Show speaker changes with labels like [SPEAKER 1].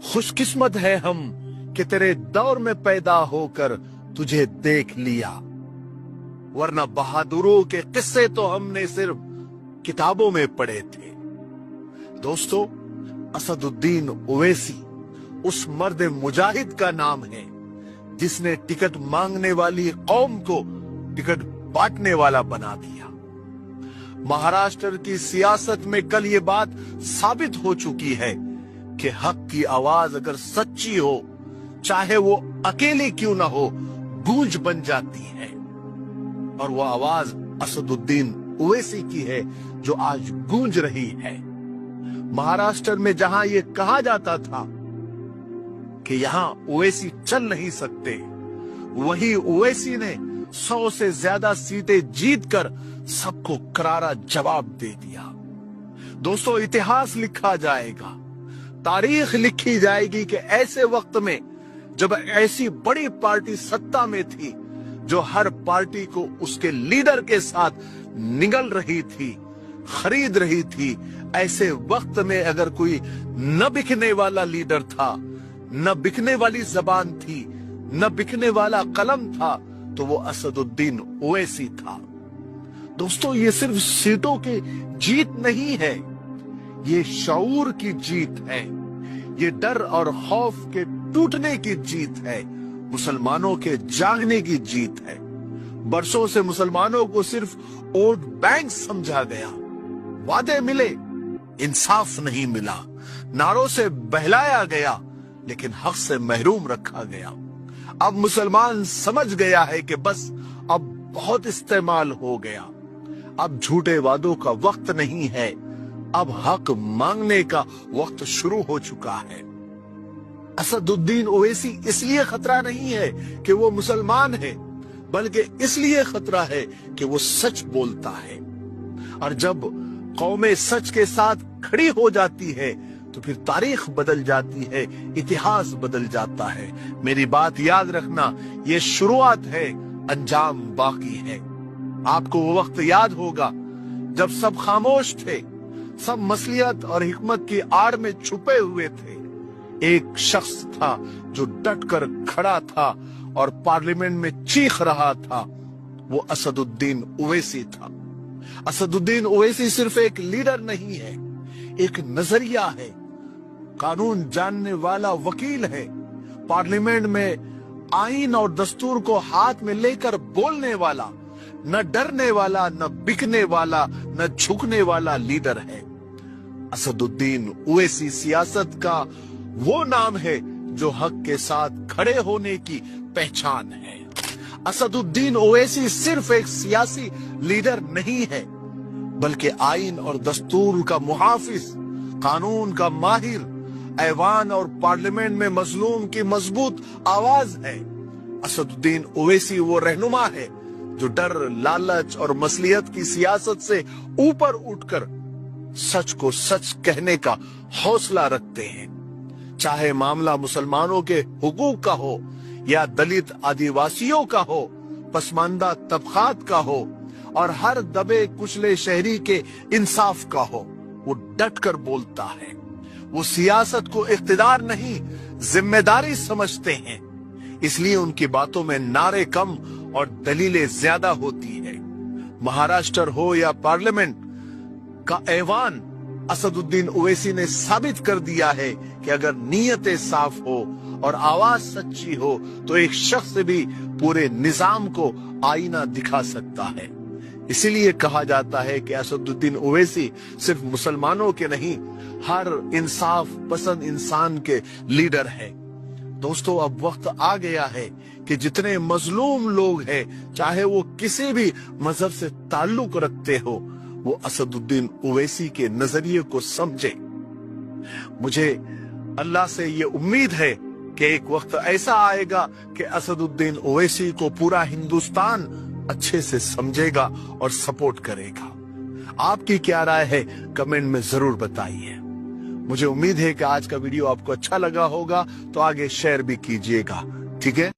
[SPEAKER 1] खुशकिस्मत है हम कि तेरे दौर में पैदा होकर तुझे देख लिया, वरना बहादुरों के किस्से तो हमने सिर्फ किताबों में पढ़े थे। दोस्तों, असदुद्दीन ओवैसी उस मर्द मुजाहिद का नाम है जिसने टिकट मांगने वाली कौम को टिकट बांटने वाला बना दिया। महाराष्ट्र की सियासत में कल ये बात साबित हो चुकी है कि हक की आवाज अगर सच्ची हो, चाहे वो अकेली क्यों ना हो, गूंज बन जाती है। और वो आवाज असदुद्दीन ओवैसी की है जो आज गूंज रही है। महाराष्ट्र में जहां ये कहा जाता था कि यहां ओवैसी चल नहीं सकते, वही ओवैसी ने 100 से ज्यादा सीटें जीतकर सबको करारा जवाब दे दिया। दोस्तों, इतिहास लिखा जाएगा, तारीख लिखी जाएगी कि ऐसे वक्त में जब ऐसी बड़ी पार्टी सत्ता में थी जो हर पार्टी को उसके लीडर के साथ निगल रही थी, खरीद रही थी, ऐसे वक्त में अगर कोई न बिकने वाला लीडर था, न बिकने वाली जबान थी, न बिकने वाला कलम था, तो वो असदुद्दीन ओवैसी था। दोस्तों, ये सिर्फ सीटों की जीत नहीं है, ये शऊर की जीत है, ये डर और खौफ के टूटने की जीत है, मुसलमानों के जागने की जीत है। बरसों से मुसलमानों को सिर्फ वोट बैंक समझा गया, वादे मिले, इंसाफ नहीं मिला, नारों से बहलाया गया, लेकिन हक से महरूम रखा गया। अब मुसलमान समझ गया है कि बस अब बहुत इस्तेमाल हो गया, अब झूठे वादों का वक्त नहीं है, अब हक मांगने का वक्त शुरू हो चुका है। असदुद्दीन ओवैसी इसलिए खतरा नहीं है कि वो मुसलमान है, बल्कि इसलिए खतरा है कि वो सच बोलता है। और जब कौमें सच के साथ खड़ी हो जाती है तो फिर तारीख बदल जाती है, इतिहास बदल जाता है। मेरी बात याद रखना, ये शुरुआत है, अंजाम बाकी है। आपको वो वक्त याद होगा जब सब खामोश थे, सब मसलियत और हिकमत की आड़ में छुपे हुए थे। एक शख्स था जो डट कर खड़ा था और पार्लियामेंट में चीख रहा था, वो असदुद्दीन ओवैसी था। असदुद्दीन ओवैसी सिर्फ एक लीडर नहीं है, एक नजरिया है, कानून जानने वाला वकील है, पार्लियामेंट में आईन और दस्तूर को हाथ में लेकर बोलने वाला, न डरने वाला, न बिकने वाला, न झुकने वाला लीडर है। असदुद्दीन ओवैसी सियासत का वो नाम है जो हक के साथ खड़े होने की पहचान है। असदुद्दीन ओवैसी सिर्फ एक सियासी लीडर नहीं है, बल्कि आईन और दस्तूर का मुहाफिज, कानून का माहिर, ऐवान और पार्लियामेंट में मजलूम की मजबूत आवाज है। असदुद्दीन ओवैसी वो रहनुमा है जो डर, लालच और मसलियत की सियासत से ऊपर उठकर सच को सच कहने का हौसला रखते हैं। चाहे मामला मुसलमानों के हुकूक का हो या दलित आदिवासियों का हो, पसमानदा तबकात का हो और हर दबे कुचले शहरी के इंसाफ का हो, वो डट कर बोलता है। वो सियासत को इख्तिदार नहीं, जिम्मेदारी समझते हैं, इसलिए उनकी बातों में नारे कम और दलीलें ज्यादा होती है। महाराष्ट्र हो या पार्लियामेंट का ऐवान, असदुद्दीन ओवैसी ने साबित कर दिया है कि अगर नीयतें साफ हो और आवाज सच्ची हो तो एक शख्स भी पूरे निजाम को आईना दिखा सकता है। इसीलिए कहा जाता है कि असदुद्दीन ओवैसी सिर्फ मुसलमानों के नहीं, हर इंसाफ पसंद इंसान के लीडर है। दोस्तों, अब वक्त आ गया है कि जितने मजलूम लोग हैं, चाहे वो किसी भी मजहब से ताल्लुक रखते हो, वो असदुद्दीन ओवैसी के नजरिए को समझे। मुझे अल्लाह से ये उम्मीद है कि एक वक्त ऐसा आएगा कि असदुद्दीन ओवैसी को पूरा हिंदुस्तान अच्छे से समझेगा और सपोर्ट करेगा। आपकी क्या राय है, कमेंट में जरूर बताइए। मुझे उम्मीद है कि आज का वीडियो आपको अच्छा लगा होगा, तो आगे शेयर भी कीजिएगा। ठीक है।